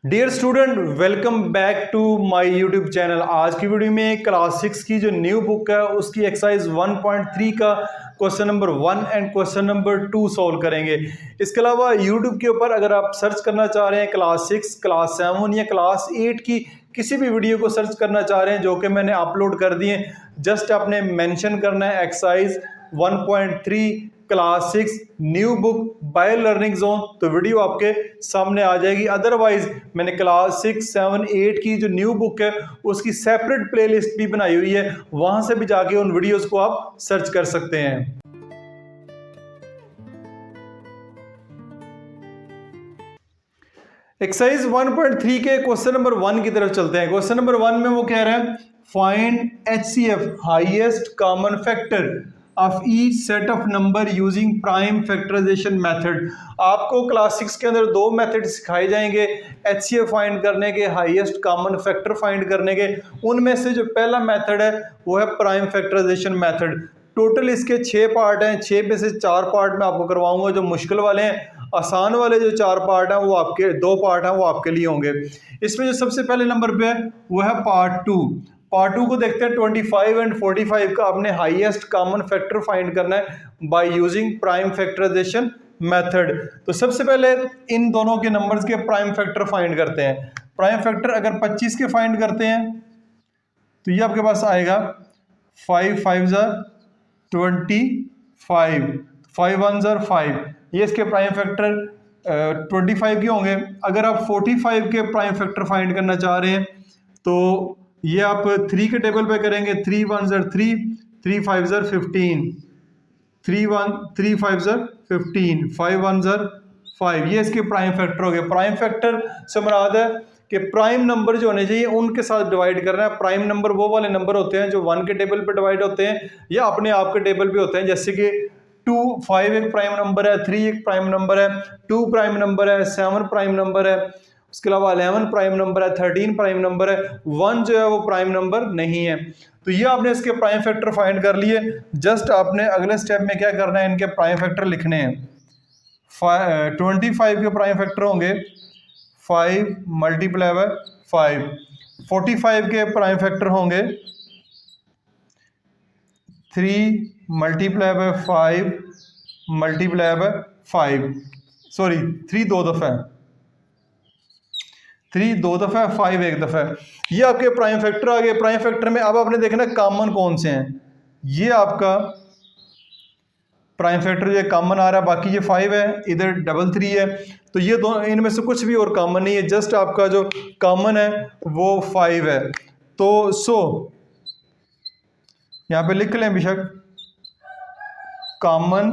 Dear student, welcome back to my YouTube channel. आज की video में क्लास 6 की जो न्यू बुक है उसकी एक्सरसाइज 1.3 का question number 1 and question number 2 solve करेंगे। इसके अलावा यूट्यूब के ऊपर अगर आप सर्च करना चाह रहे हैं क्लास 6, क्लास 7 या क्लास 8 की किसी भी वीडियो को सर्च करना चाह रहे हैं जो कि मैंने अपलोड कर दिए, जस्ट आपने मेंशन करना है exercise 1.3 class 6 new book by learning zone, तो वीडियो आपके सामने आ जाएगी। अदरवाइज मैंने क्लास 6, 7, 8 की जो न्यू बुक है उसकी सेपरेट प्लेलिस्ट भी बनाई हुई है, वहां से भी जाके उन वीडियोस को आप सर्च कर सकते हैं। एक्सरसाइज 1.3 के क्वेश्चन नंबर 1 की तरफ चलते हैं। क्वेश्चन नंबर 1 में वो कह रहा है find HCF highest common factor of each set of number using prime factorisation method. आपको क्लास 6 के अंदर दो मेथड सिखाए जाएंगे HCF फाइंड करने के, हाईएस्ट कॉमन फैक्टर फाइंड करने के। उनमें से जो पहला मेथड है वो है प्राइम फैक्टराइजेशन मेथड। टोटल इसके 6 पार्ट हैं, 6 में से 4 पार्ट मैं आपको करवाऊंगा जो मुश्किल वाले हैं। आसान वाले जो 4 पार्ट हैं वो आपके 2 पार्ट हैं वो आपके लिए होंगे। इसमें जो सबसे पहले नंबर पे है वो है पार्ट 2। पार्ट 2 को देखते हैं। 25 एंड 45 का आपने हाईएस्ट कॉमन फैक्टर फाइंड करना है by using prime factorisation method. तो सबसे पहले इन दोनों के नंबर्स के प्राइम फैक्टर फाइंड करते हैं। प्राइम फैक्टर अगर 25 के फाइंड करते हैं तो ये आपके पास आएगा 5 5 25, 5 1 5, ये इसके प्राइम फैक्टर 25 के होंगे। अगर आप 45 के प्राइम फैक्टर फाइंड करना चाह रहे हैं तो ये आप 3 के टेबल पे करेंगे। 3 1 3, 3 5 15, 3 5 15, 5 1 5, ये इसके प्राइम फैक्टर हो गए। प्राइम फैक्टर से मुराद है कि प्राइम नंबर जो होने चाहिए उनके साथ डिवाइड करना है। प्राइम नंबर वो वाले नंबर होते हैं जो 1 के टेबल पे डिवाइड होते हैं या अपने आप के टेबल पे होते हैं, जैसे कि 5 एक प्राइम नंबर है, 3 एक प्राइम नंबर है, 2 प्राइम नंबर है, 7 प्राइम नंबर है, उसके अलावा 11 प्राइम नंबर है, 13 प्राइम नंबर है, 1 जो है वो प्राइम नंबर नहीं है। तो ये आपने इसके प्राइम फैक्टर फाइंड कर लिए। जस्ट आपने अगले स्टेप में क्या करना है, इनके प्राइम फैक्टर लिखने हैं। 25 के प्राइम फैक्टर होंगे 5 मल्टीप्लाई बाय 5। 45 के प्राइम फैक्टर होंगे 3 multiply by 5 multiply by 5, sorry 3 दो दफा है, 3 दो दफा है, 5 एक दफा है। ये आपके प्राइम फैक्टर आ गए। प्राइम फैक्टर में अब आपने देखना कॉमन कौन से हैं। ये आपका प्राइम फैक्टर जो कॉमन आ रहा है, बाकी ये 5 है, इधर 3 है, तो ये दोनों इनमें से कुछ भी और कॉमन नहीं है। जस्ट आपका जो कॉमन है वो 5 है। तो यहां पे लिख लें बेशक कॉमन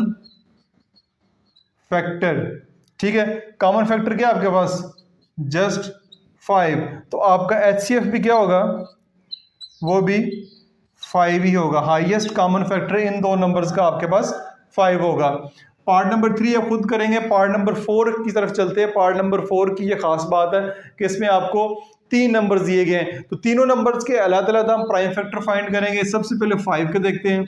फैक्टर, ठीक है। कॉमन फैक्टर क्या है आपके पास, जस्ट 5। तो आपका HCF भी क्या होगा, वो भी 5 ही होगा। हाईएस्ट कॉमन फैक्टर इन दो नंबर्स का आपके पास 5 होगा। पार्ट नंबर 3 आप खुद करेंगे। पार्ट नंबर 4 की तरफ चलते हैं। पार्ट नंबर 4 की ये खास बात है कि इसमें आपको 3 नंबर्स दिए गए हैं, तो तीनों नंबर्स के अलग-अलग हम प्राइम फैक्टर फाइंड करेंगे। सबसे पहले 5 के देखते हैं।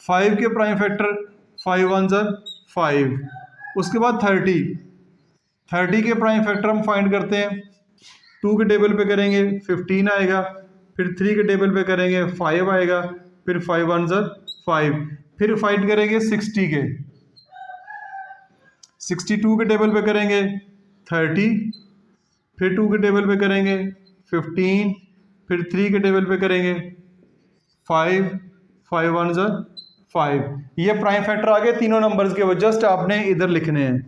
5 के प्राइम फैक्टर 5 1 5, उसके बाद 30 के प्राइम फैक्टर हम फाइंड करते हैं। 2 के टेबल पे करेंगे 15 आएगा, फिर 3 के टेबल पे करेंगे 5 आएगा, फिर 5 1 5, फिर फाइंड करेंगे 60 के। 62 के टेबल पे करेंगे 30, फिर 2 के टेबल पे करेंगे 15, फिर 3 के टेबल पे करेंगे 5 5 1 5। ये प्राइम फैक्टर आ गए तीनों नंबर्स के, वो जस्ट आपने इधर लिखने हैं।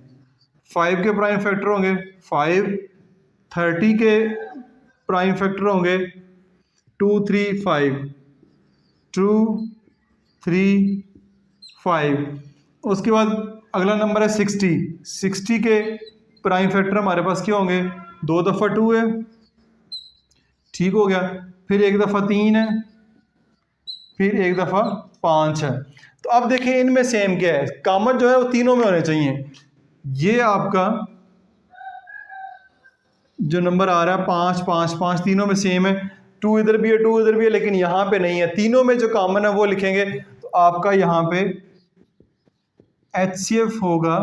5 के प्राइम फैक्टर होंगे 5, 30 के प्राइम फैक्टर होंगे 2 3 5, 2 3 5। उसके बाद अगला नंबर है 60 के प्राइम फैक्टर हमारे पास क्या होंगे, 2 दफ़ा 2 है, ठीक हो गया, फिर 1 दफ़ा 3 है, फिर 1 दफ़ा 5 है। तो अब देखें इनमें सेम क्या है, कॉमन जो है वो तीनों में होने चाहिए। ये आपका जो नंबर आ रहा है 5 5 5 तीनों में सेम है। 2 इधर भी है, 2 इधर भी है, लेकिन यहाँ पे नहीं है। तीनों में जो कॉमन है वो लिखेंगे। तो आपका यहाँ पे HCF होगा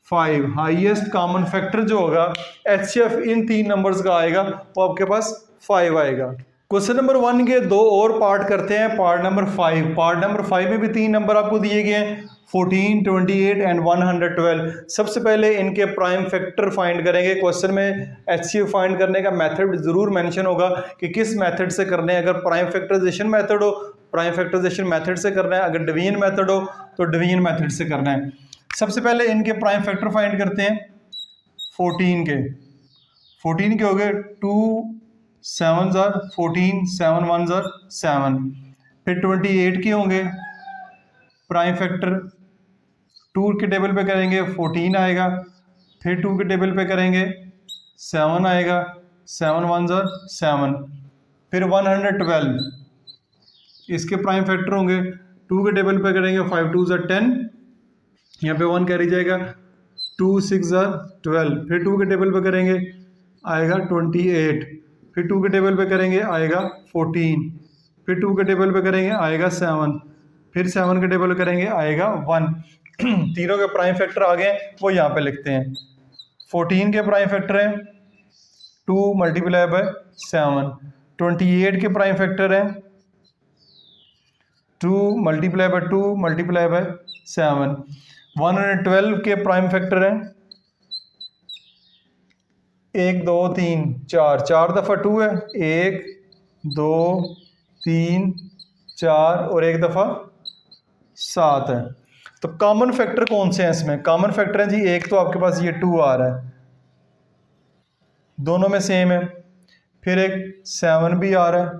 5, हाईएस्ट कॉमन फैक्टर जो होगा HCF इन 3 नंबर्स का आएगा वो आपके पास 5 आएगा। क्वेश्चन नंबर 1 के 2 और पार्ट करते हैं। पार्ट नंबर 5, पार्ट नंबर 5 में भी 3 नंबर आपको दिए गए हैं, 14, 28 एंड 112। सबसे पहले इनके प्राइम फैक्टर फाइंड करेंगे। क्वेश्चन में HCF फाइंड करने का मेथड जरूर मेंशन होगा कि किस मेथड से करने हैं। अगर प्राइम फैक्टराइजेशन मेथड हो प्राइम फैक्टराइजेशन मेथड से करना है, अगर डिवीजन मेथड हो तो डिवीजन मेथड से करना है। सबसे पहले इनके प्राइम फैक्टर फाइंड करते हैं 14 के हो गए 2 7s are 14, 7 1s are 7। फिर 28 के होंगे प्राइम फैक्टर, 2 के टेबल पे करेंगे 14 आएगा, फिर 2 के टेबल पे करेंगे 7 आएगा, 7 1s are 7। फिर 112 इसके प्राइम फैक्टर होंगे, 2 के टेबल पे करेंगे 5 2s are 10, यहाँ पे 1 कैरी जाएगा, 2 6s are 12। फिर 2 के टेबल पे करेंगे आएगा 28, फिर 2 के टेबल पे करेंगे आएगा 14, फिर 2 के टेबल पे करेंगे आएगा 7, फिर 7 के टेबल पे करेंगे आएगा 1। तीनों के प्राइम फैक्टर आ गए, वो यहाँ पे लिखते हैं। 14 के प्राइम फैक्टर है 2 मल्टीप्लाई बाय 7, 28 के प्राइम फैक्टर है 2 मल्टीप्लाई बाय 2 मल्टीप्लाई बाय 7, 112 के प्राइम फैक्टर है 1 2 3 4, 4 दफ़ा 2 है, 1 2 3 4 और 1 दफ़ा 7 है। तो कॉमन फैक्टर कौन से हैं इसमें? कॉमन फैक्टर है जी, एक तो आपके पास ये 2 आ रहा है, दोनों में सेम है, फिर एक 7 भी आ रहा है,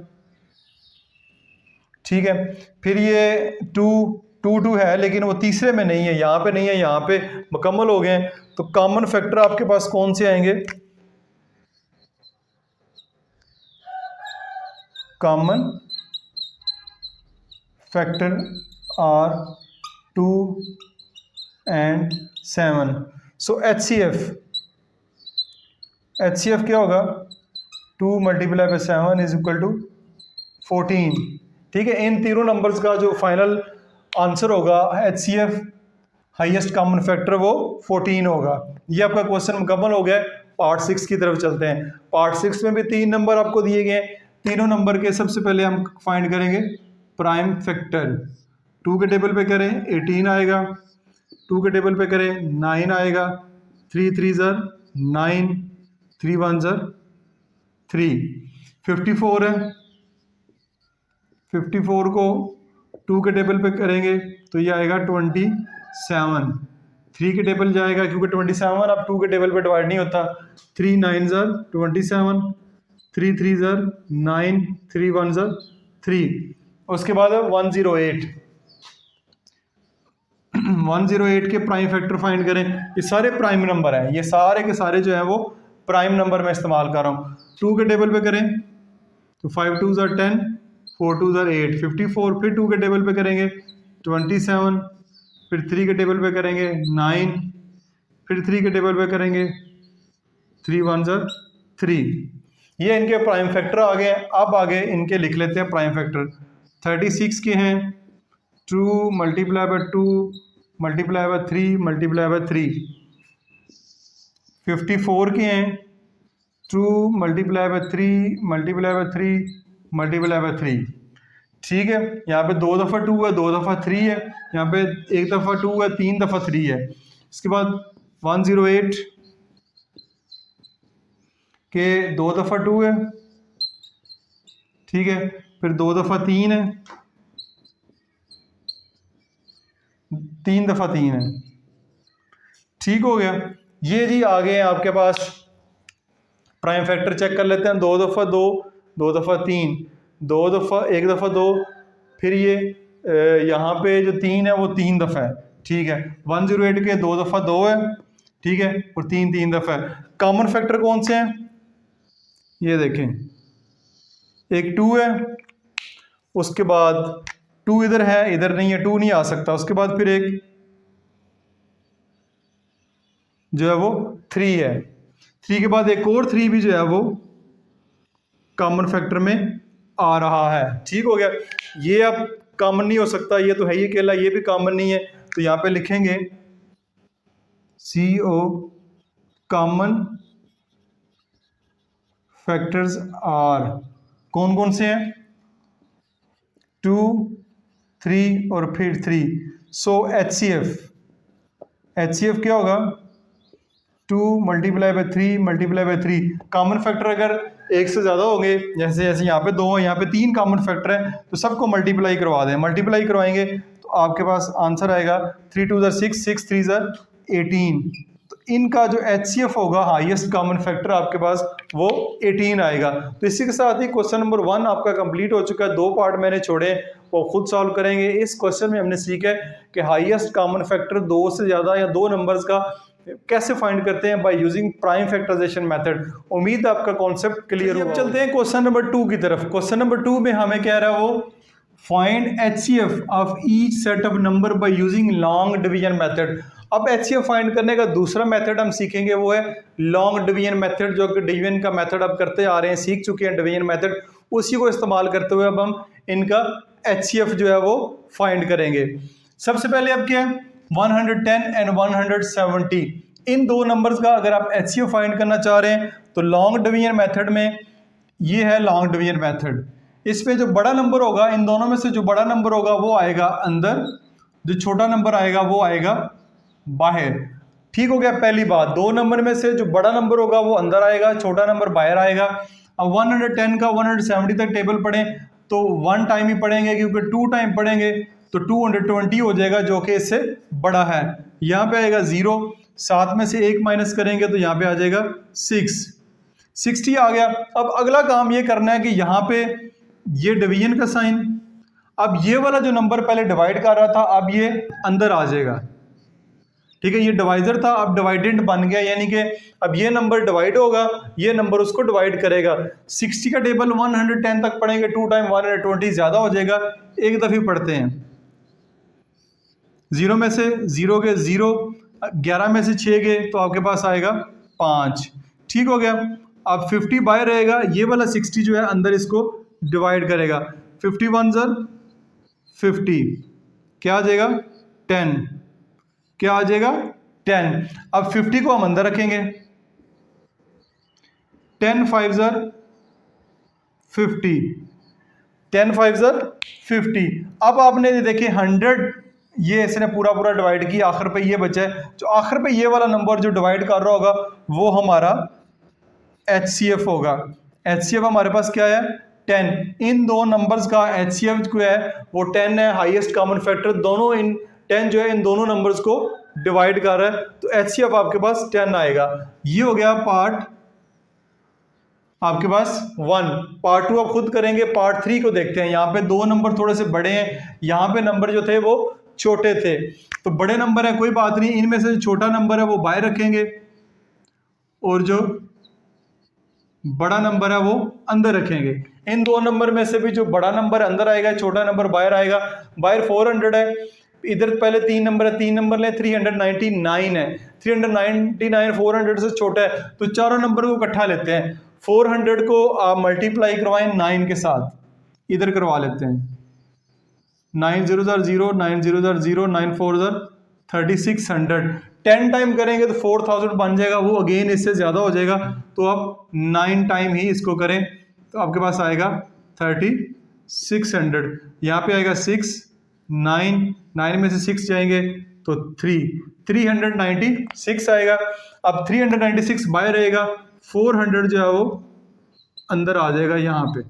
ठीक है। फिर ये 2 है लेकिन वो तीसरे में नहीं है, यहाँ पे नहीं है, यहाँ पे मुकम्मल हो गए हैं। तो कॉमन फैक्टर आपके पास कौन से आएंगे? Common factor are 2 and 7। So HCF क्या होगा? 2 multiply by 7 is equal to 14, ठीक है। इन तीनों नंबर्स का जो फाइनल आंसर होगा HCF हाईएस्ट कॉमन फैक्टर वो 14 होगा। ये आपका क्वेश्चन मुकम्मल हो गया। पार्ट 6 की तरफ चलते हैं। पार्ट 6 में भी 3 नंबर आपको दिए गए हैं। तीनों नंबर के सबसे पहले हम फाइंड करेंगे प्राइम फैक्टर। 2 के टेबल पे करें 18 आएगा, 2 के टेबल पे करें 9 आएगा, 3 3s are 9, 3 1s are 3। 54 है, 54 को 2 के टेबल पे करेंगे तो ये आएगा 27। 3 के टेबल जाएगा क्योंकि 27 अब 2 के टेबल पे डिवाइड नहीं होता। 3 9s are 27, 3 3s are 9, 3 1s are 3। उसके बाद 108 108 के प्राइम फैक्टर फाइंड करें। ये सारे प्राइम नंबर हैं, ये सारे के सारे जो हैं वो प्राइम नंबर में इस्तेमाल कर रहा हूँ। 2 के टेबल पे करें तो 5 2s are 10, 4 2s are 8। 54 फिर 2 के टेबल पे करेंगे 27, फिर 3 के टेबल पे करेंगे 9, फिर 3 के टेबल पे करेंगे 3 1s are 3। ये इनके प्राइम फैक्टर आ गए। अब आगे इनके लिख लेते हैं प्राइम फैक्टर। 36 के हैं 2 multiply bye 2 multiply bye 3 multiply by 3। 54 के हैं 2 multiply bye 3 multiply by 3 multiply by 3, ठीक है। यहाँ पे 2 दफ़ा 2 है, 2 दफ़ा 3 है, यहाँ पे 1 दफ़ा 2 है, 3 दफ़ा 3 है। इसके बाद 108 के 2 दफ़ा 2 है, ठीक है, फिर 2 दफ़ा 3 है, 3 दफ़ा 3 है, ठीक हो गया। ये जी आ गए आपके पास प्राइम फैक्टर। चेक कर लेते हैं। 2 दफ़ा 2, 2 दफ़ा 3, 2 दफ़ा 1 दफ़ा 2, फिर ये यहाँ पे जो 3 है वो 3 दफ़ा है, ठीक है। 108 के 2 दफ़ा 2 है, ठीक है, और 3 दफ़ा है। कॉमन फैक्टर कौन से हैं? ये देखें, एक 2 है, उसके बाद 2 इधर है, इधर नहीं है, 2 नहीं आ सकता। उसके बाद फिर एक जो है वो 3 है, 3 के बाद एक और 3 भी जो है वो कॉमन फैक्टर में आ रहा है, ठीक हो गया। ये अब कॉमन नहीं हो सकता, ये तो है ही अकेला, ये भी कॉमन नहीं है, तो यहाँ पे लिखेंगे CO कॉमन फैक्टर्स आर, कौन कौन से हैं? 2, 3 और फिर 3। सो HCF क्या होगा? 2 multiply by 3 multiply by 3। Common factor अगर एक से ज़्यादा होंगे, जैसे जैसे यहाँ पे 2 हैं, यहाँ पे 3 कॉमन फैक्टर हैं, तो सबको मल्टीप्लाई करवा दें। मल्टीप्लाई करवाएंगे तो आपके पास आंसर आएगा 3 2 6, 6 3 18। तो इनका जो HCF होगा, हाईएस्ट कॉमन फैक्टर, आपके पास वो 18 आएगा। तो इसी के साथ ही क्वेश्चन नंबर 1 आपका कंप्लीट हो चुका है। 2 पार्ट मैंने छोड़े, वो खुद सॉल्व करेंगे। इस क्वेश्चन में हमने सीखा है कि हाईएस्ट कॉमन फैक्टर 2 से ज़्यादा या 2 नंबर्स का कैसे फाइंड करते हैं, by using prime factorisation method. उम्मीद है आपका कॉन्सेप्ट क्लियर हुआ। अब चलते हैं क्वेश्चन नंबर 2 की तरफ। क्वेश्चन नंबर 2 में हमें कह रहा है वो find HCF of each set of number by using long division method. अब HCF फाइंड करने का दूसरा मेथड हम सीखेंगे, वो है लॉन्ग डिवीजन मेथड, जो कि डिवीजन का मेथड अब करते आ रहे हैं, सीख चुके हैं डिवीजन मेथड। उसी को इस्तेमाल करते हुए अब हम इनका HCF जो है वो फाइंड करेंगे। सबसे पहले अब क्या है, 110 एंड 170, इन दो नंबर्स का अगर आप HCF फाइंड करना चाह रहे हैं तो लॉन्ग डिवीजन मेथड में ये है लॉन्ग डिवीजन मेथड। इसमें जो बड़ा नंबर होगा, इन दोनों में से जो बड़ा नंबर होगा वो आएगा अंदर, जो छोटा नंबर आएगा वो आएगा बाहर। ठीक हो गया पहली बात। 2 नंबर में से जो बड़ा नंबर होगा वो अंदर आएगा, छोटा नंबर बाहर आएगा। अब 110 का 170 तक टेबल पढ़ें तो 1 टाइम ही पढ़ेंगे, क्योंकि 2 टाइम पढ़ेंगे तो 220 हो जाएगा, जो कि इससे बड़ा है। यहाँ पे आएगा 0, 7 में से 1 माइनस करेंगे तो यहाँ पे आ जाएगा 6, 60 आ गया। अब अगला काम ये करना है कि यहाँ पे ये डिवीजन का साइन, अब ये वाला जो नंबर पहले डिवाइड कर रहा था अब ये अंदर आ जाएगा। ठीक है, ये डिवाइजर था, अब डिवाइडेंट बन गया, यानी कि अब ये नंबर डिवाइड होगा, ये नंबर उसको डिवाइड करेगा। 60 का टेबल 110 तक पढ़ेंगे, 2 टाइम 120 ज्यादा हो जाएगा, एक दफे पढ़ते हैं। 0 में से 0 के 0, 11 में से 6 गए तो आपके पास आएगा 5। ठीक हो गया। अब 50 बाहर रहेगा, ये वाला 60 जो है अंदर इसको डिवाइड करेगा। 51 ज़र 50, क्या आ जाएगा 10, क्या आ जाएगा 10। अब 50 को हम अंदर रखेंगे, 10 5 ज़र 50, 10 5 ज़र 50। अब आपने देखिए 100 ये इसने पूरा पूरा डिवाइड किया, आखिर पे ये बचा है, जो आखिर पे ये वाला नंबर जो डिवाइड कर रहा होगा वो हमारा HCF होगा। HCF हमारे पास क्या है 10। इन दो नंबर्स का HCF जो है वो 10 है, हाईएस्ट कॉमन फैक्टर। दोनों इन 10 जो है इन दोनों नंबर्स को डिवाइड कर रहा है, तो HCF आपके पास 10 आएगा। ये हो गया पार्ट आपके पास 1। पार्ट 2 आप खुद करेंगे। पार्ट 3 को देखते हैं। यहाँ पे 2 नंबर थोड़े से बड़े हैं, यहाँ पे नंबर जो थे वो छोटे थे, तो बड़े नंबर है कोई बात नहीं, इनमें से जो छोटा नंबर है वो बाहर रखेंगे और जो बड़ा नंबर है वो अंदर रखेंगे। इन 2 नंबर में से भी जो बड़ा नंबर अंदर आएगा, छोटा नंबर बाहर आएगा। बाहर 400 है, इधर पहले 3 नंबर है, 3 नंबर ले, 399 है। 399 400 से छोटा है, तो चारों नंबर को इकट्ठा लेते हैं। 400 को आप मल्टीप्लाई करवाएं 9 के साथ, इधर करवा लेते हैं। 9 0 0, 9 0 0, 9 4 3600। 10 टाइम करेंगे तो 4000 बन जाएगा, वो अगेन इससे ज़्यादा हो जाएगा, तो आप 9 टाइम ही इसको करें तो आपके पास आएगा 3600। यहाँ पे आएगा 6, 9 में से 6 जाएंगे तो 396 आएगा। अब 396 बाहर रहेगा, 400 जो है वो अंदर आ जाएगा यहाँ पे।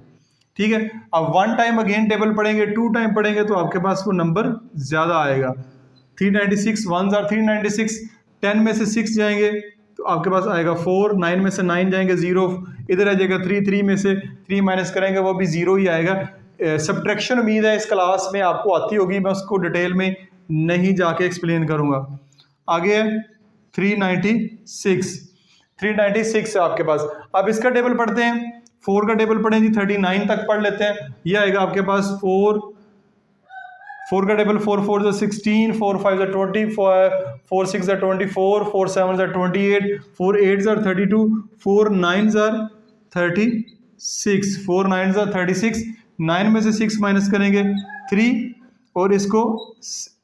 ठीक है, अब 1 टाइम अगेन टेबल पढ़ेंगे, 2 टाइम पढ़ेंगे तो आपके पास वो नंबर ज़्यादा आएगा। 396 1 आर 396, 10 में से 6 जाएंगे तो आपके पास आएगा 4, 9 में से 9 जाएंगे 0, इधर आ जाएगा 3, 3 में से 3 माइनस करेंगे वो भी 0 ही आएगा। सब्ट्रैक्शन उम्मीद है इस क्लास में आपको आती होगी, मैं उसको डिटेल में नहीं जाके एक्सप्लेन करूँगा। आगे है 396 है आपके पास। अब इसका टेबल पढ़ते हैं। 4 का टेबल पढ़ें जी, 39 तक पढ़ लेते हैं। ये आएगा आपके पास 4 का टेबल 4 4 16, 4 5 20, 4 6 24, 4 7 28, 4 8 32, 4 9 36, 4 9 36। 9 में से 6 माइनस करेंगे 3 और इसको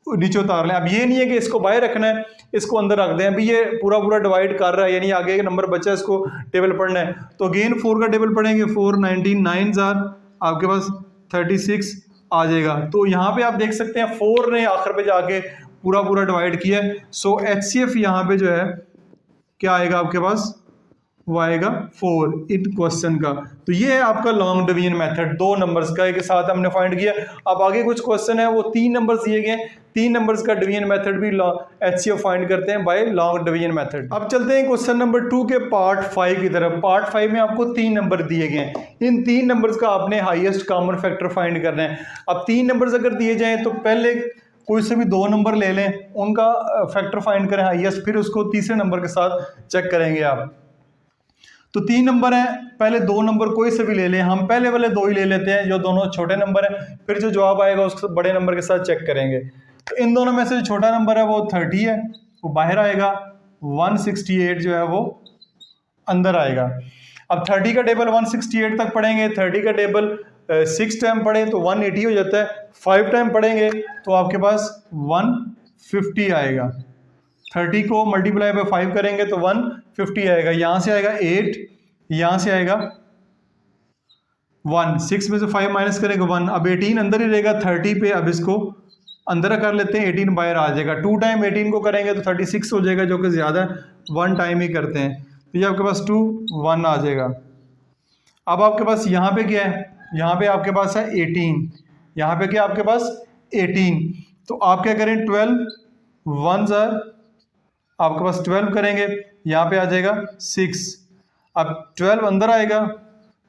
नीचे उतार लें। अब ये नहीं है कि इसको बाहर रखना है, इसको अंदर रख दें। अभी ये पूरा पूरा डिवाइड कर रहा है, यानी आगे एक नंबर बचा, इसको टेबल पढ़ना है। तो अगेन 4 का टेबल पढ़ेंगे, 4 19 9 आपके पास 36 आ जाएगा। तो यहाँ पे आप देख सकते हैं 4 ने आखिर पे जाके पूरा पूरा डिवाइड किया है। सो HCF यहाँ पे जो है क्या आएगा आपके पास, वो आएगा 4 इन क्वेश्चन का। तो ये है आपका लॉन्ग डिवीजन मेथड, 2 नंबर्स का के साथ हमने फाइंड किया। अब आगे कुछ क्वेश्चन है वो 3 नंबर्स दिए गए, 3 नंबर्स का डिवीजन मेथड भी HCF फाइंड करते हैं बाय लॉन्ग डिवीजन मेथड। अब चलते हैं क्वेश्चन नंबर 2 के पार्ट 5 की तरफ। पार्ट 5 में आपको 3 नंबर दिए गए हैं, इन 3 नंबर्स का आपने हाईएस्ट कॉमन फैक्टर फाइंड करना है। अब 3 नंबर्स अगर दिए जाएं तो पहले कोई से भी 2 नंबर ले लें, उनका फैक्टर फाइंड करें हाईएस्ट, फिर उसको तीसरे नंबर के साथ चेक करेंगे आप। तो 3 नंबर हैं, पहले 2 नंबर कोई से भी ले लें, हम पहले वाले 2 ही ले लेते हैं जो दोनों छोटे नंबर हैं, फिर जो जवाब आएगा उसको बड़े नंबर के साथ चेक करेंगे। तो इन दोनों में से जो छोटा नंबर है वो 30 है, वो बाहर आएगा, 168 जो है वो अंदर आएगा। अब 30 का टेबल 168 तक पढ़ेंगे, 30 का टेबल 6 टाइम पढ़े तो 180 हो जाता है, 5 टाइम पढ़ेंगे तो आपके पास 150 आएगा। 30 को मल्टीप्लाई बाय 5 करेंगे तो 150 आएगा। यहाँ से आएगा 8, यहाँ से आएगा 1, 6 में से 5 माइनस करेंगे 1। अब 18 अंदर ही रहेगा 30 पे, अब इसको अंदर कर लेते हैं, 18 बाहर आ जाएगा। 2 टाइम 18 को करेंगे तो 36 हो जाएगा, जो कि ज़्यादा 1 टाइम ही करते हैं। तो ये आपके पास 2 1 आ जाएगा। अब आपके पास यहाँ पे क्या है, यहाँ पे आपके पास है 18, यहाँ पे क्या आपके पास 18। तो आप क्या करें, 12 1 आपके पास 12 करेंगे, यहाँ पे आ जाएगा 6। अब 12 अंदर आएगा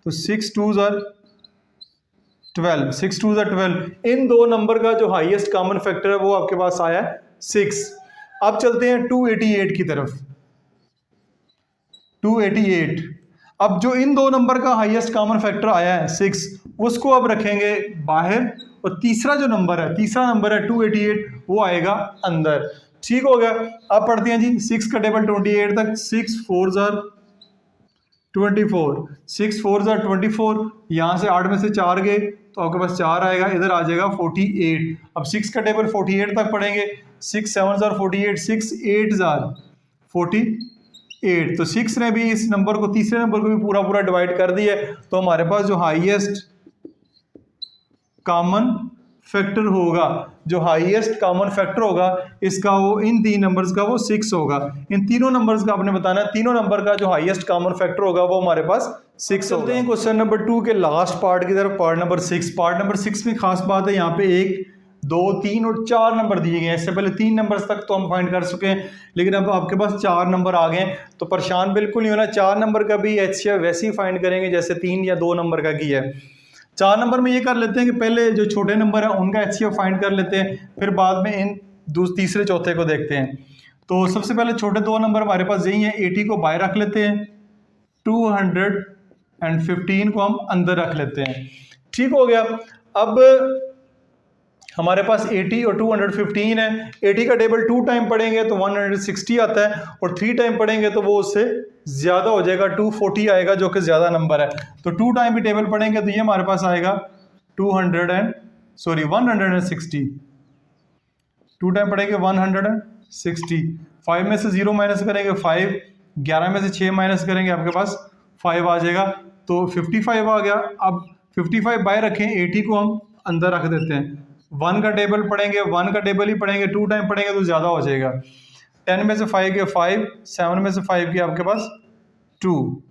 तो 6 2 12, 6 2 12। इन 2 नंबर का जो हाईएस्ट कॉमन फैक्टर है वो आपके पास आया है 6। अब चलते हैं 288 की तरफ। 288, अब जो इन 2 नंबर का हाईएस्ट कॉमन फैक्टर आया है 6, उसको अब रखेंगे बाहर, और तीसरा जो नंबर है, तीसरा नंबर है 288, वो आएगा अंदर। ठीक हो गया। अब पढ़ते हैं जी 6 का टेबल 28 तक। 6 4 24, 6 4 24, यहाँ से 8 में से 4 गए तो आपके पास 4 आएगा, इधर आ जाएगा 48। अब 6 का टेबल 48 तक पढ़ेंगे, 6 7 48, 6 8 48। तो 6 ने भी इस नंबर को, तीसरे नंबर को भी पूरा पूरा डिवाइड कर दिया। तो हमारे पास जो हाईएस्ट कॉमन फैक्टर होगा, जो हाईएस्ट कॉमन फैक्टर होगा इसका, वो इन 3 नंबर्स का वो 6 होगा। इन तीनों नंबर्स का आपने बताना है, तीनों नंबर का जो हाईएस्ट कॉमन फैक्टर होगा वो हमारे पास 6 होगा। क्वेश्चन नंबर 2 के लास्ट पार्ट की तरफ, पार्ट नंबर 6। पार्ट नंबर 6 में खास बात है, यहाँ पे 1 2 3 और 4 नंबर दिए गए हैं। इससे पहले 3 नंबर्स तक तो हम फाइंड कर चुके हैं, लेकिन अब आपके पास 4 नंबर आ गए। तो परेशान बिल्कुल नहीं होना, 4 नंबर का भी HCF वैसे ही फाइंड करेंगे जैसे 3 या 2 नंबर का किया है। 4 नंबर में ये कर लेते हैं कि पहले जो छोटे नंबर है उनका HCF फाइंड कर लेते हैं, फिर बाद में इन तीसरे चौथे को देखते हैं। तो सबसे पहले छोटे 2 नंबर हमारे पास यही है, 80 को बाहर रख लेते हैं, 215 को हम अंदर रख लेते हैं। ठीक हो गया। अब हमारे पास 80 और 215 है। 80 का टेबल 2 टाइम पढ़ेंगे तो 160 आता है, और 3 टाइम पढ़ेंगे तो वो उससे ज़्यादा हो जाएगा, 240 आएगा, जो कि ज़्यादा नंबर है। तो 2 टाइम भी टेबल पढ़ेंगे तो ये हमारे पास आएगा 160। 2 टाइम पढ़ेंगे 160। 5 में से 0 माइनस करेंगे 5, 11 में से 6 माइनस करेंगे आपके पास 5 आ जाएगा, तो 55 आ गया। अब 55 बाय रखें, 80 को हम अंदर रख देते हैं। 1 का टेबल पढ़ेंगे, 1 का टेबल ही पढ़ेंगे, 2 टाइम पढ़ेंगे तो ज़्यादा हो जाएगा। 10 में से 5 के 5, 7 में से 5 के आपके पास 2।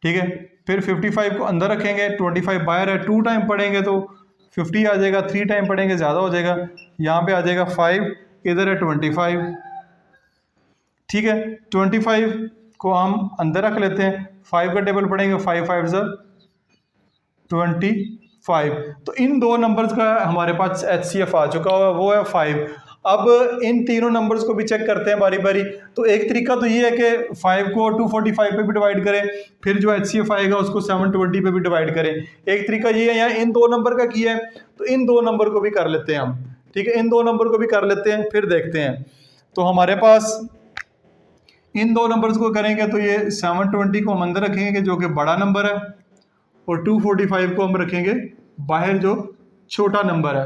ठीक है, फिर 55 को अंदर रखेंगे, 25 बाहर है, 2 टाइम पढ़ेंगे तो 50 आ जाएगा, 3 टाइम पढ़ेंगे ज़्यादा हो जाएगा, यहाँ पे आ जाएगा 5, इधर है 25। ठीक है, 25 को हम अंदर रख लेते हैं, 5 का टेबल पढ़ेंगे, 5 5 25। तो इन 2 नंबर्स का हमारे पास HCF आ चुका हुआ, वो है 5। अब इन तीनों नंबर्स को भी चेक करते हैं बारी बारी। तो एक तरीका तो ये है कि 5 को 245 पे भी डिवाइड करें, फिर जो HCF आएगा उसको 720 पे भी डिवाइड करें। एक तरीका ये है, यहाँ इन 2 नंबर का किया है तो इन 2 नंबर को भी कर लेते हैं हम। ठीक है, इन 2 नंबर को भी कर लेते हैं, फिर देखते हैं। तो हमारे पास इन 2 नंबर्स को करेंगे तो ये 720 को हम अंदर रखेंगे जो कि बड़ा नंबर है, और 245 को हम रखेंगे बाहर जो छोटा नंबर है।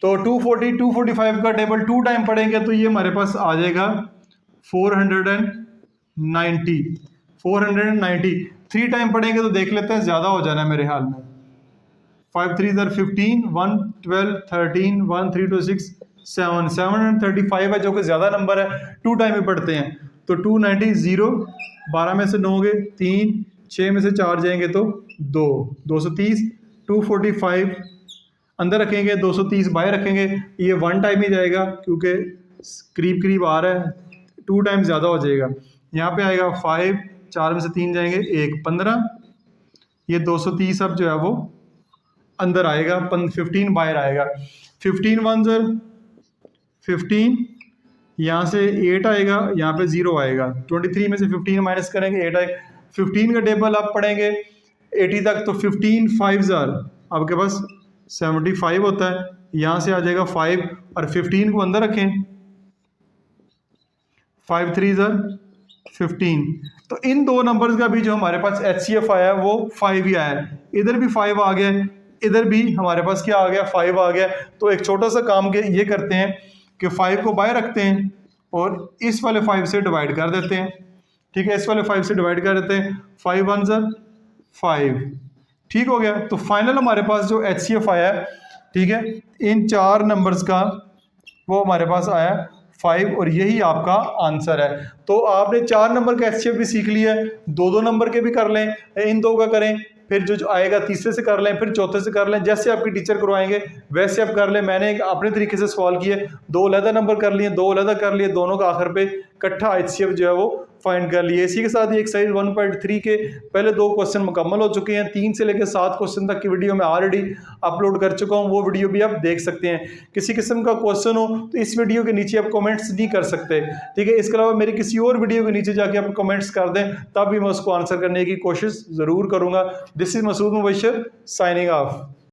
तो 240 245 का टेबल 2 टाइम पढ़ेंगे तो ये हमारे पास आ जाएगा 490 490। 3 टाइम पढ़ेंगे तो देख लेते हैं, ज़्यादा हो जाना है मेरे ख्याल में। 5 3 15 1 12 13 1 3 2 6 7 735 है, जो कि ज़्यादा नंबर है। 2 टाइम ही पढ़ते हैं तो 290 0, 12 में से 9 गए 3, 6 में से 4 जाएंगे तो 2, 230। 245 अंदर रखेंगे, 230 बाहर रखेंगे, ये 1 टाइम ही जाएगा क्योंकि करीब करीब आ रहा है। 2 टाइम ज़्यादा हो जाएगा। यहाँ पे आएगा 5, 4 में से 3 जाएंगे 1, 15। ये 230 अब जो है वो अंदर आएगा, 15 बाहर आएगा। 15 1 ज़र 15, यहाँ से 8 आएगा, यहाँ पे 0 आएगा। 23 में से 15 माइनस करेंगे 8 आएगा। 15 का टेबल आप पढ़ेंगे 80 तक तो 15 5 ज़र आपके पास 75 होता है। यहाँ से आ जाएगा 5 और 15 को अंदर रखें, 5 3 ज़र 15। तो इन दो नंबर्स का भी जो हमारे पास HCF आया है वो 5 ही आया है। इधर भी 5 आ गया, इधर भी हमारे पास क्या आ गया 5 आ गया। तो एक छोटा सा काम के ये करते हैं कि 5 को बाहर रखते हैं और इस वाले 5 से डिवाइड कर देते हैं। ठीक है, इस वाले 5 से डिवाइड कर देते हैं। 5 1 ज़र 5, ठीक हो गया। तो फाइनल हमारे पास जो HCF आया है, ठीक है, इन 4 नंबर्स का वो हमारे पास आया 5 और यही आपका आंसर है। तो आपने 4 नंबर का HCF भी सीख लिया है, 2-2 नंबर के भी कर लें, इन 2 का करें, फिर जो आएगा तीसरे से कर लें, फिर चौथे से कर लें, जैसे आपकी टीचर करवाएंगे वैसे आप कर लें। मैंने एक अपने तरीके से सवाल किए, 2 अलग नंबर कर लिए, 2 अलग कर लिए, दोनों का आखिर पे इकट्ठा HCF जो है वो फाइंड कर लिए। इसी के साथ ही एक्सरसाइज 1.3 के पहले 2 क्वेश्चन मुकम्मल हो चुके हैं। 3 से लेकर 7 क्वेश्चन तक की वीडियो मैं ऑलरेडी अपलोड कर चुका हूं, वो वीडियो भी आप देख सकते हैं। किसी किस्म का क्वेश्चन हो तो इस वीडियो के नीचे आप कमेंट्स नहीं कर सकते, ठीक है। इसके अलावा मेरी किसी और वीडियो के नीचे जाके आप कमेंट्स कर दें, तब भी मैं उसको आंसर करने की कोशिश ज़रूर करूँगा। This is Masood Mubashar signing of.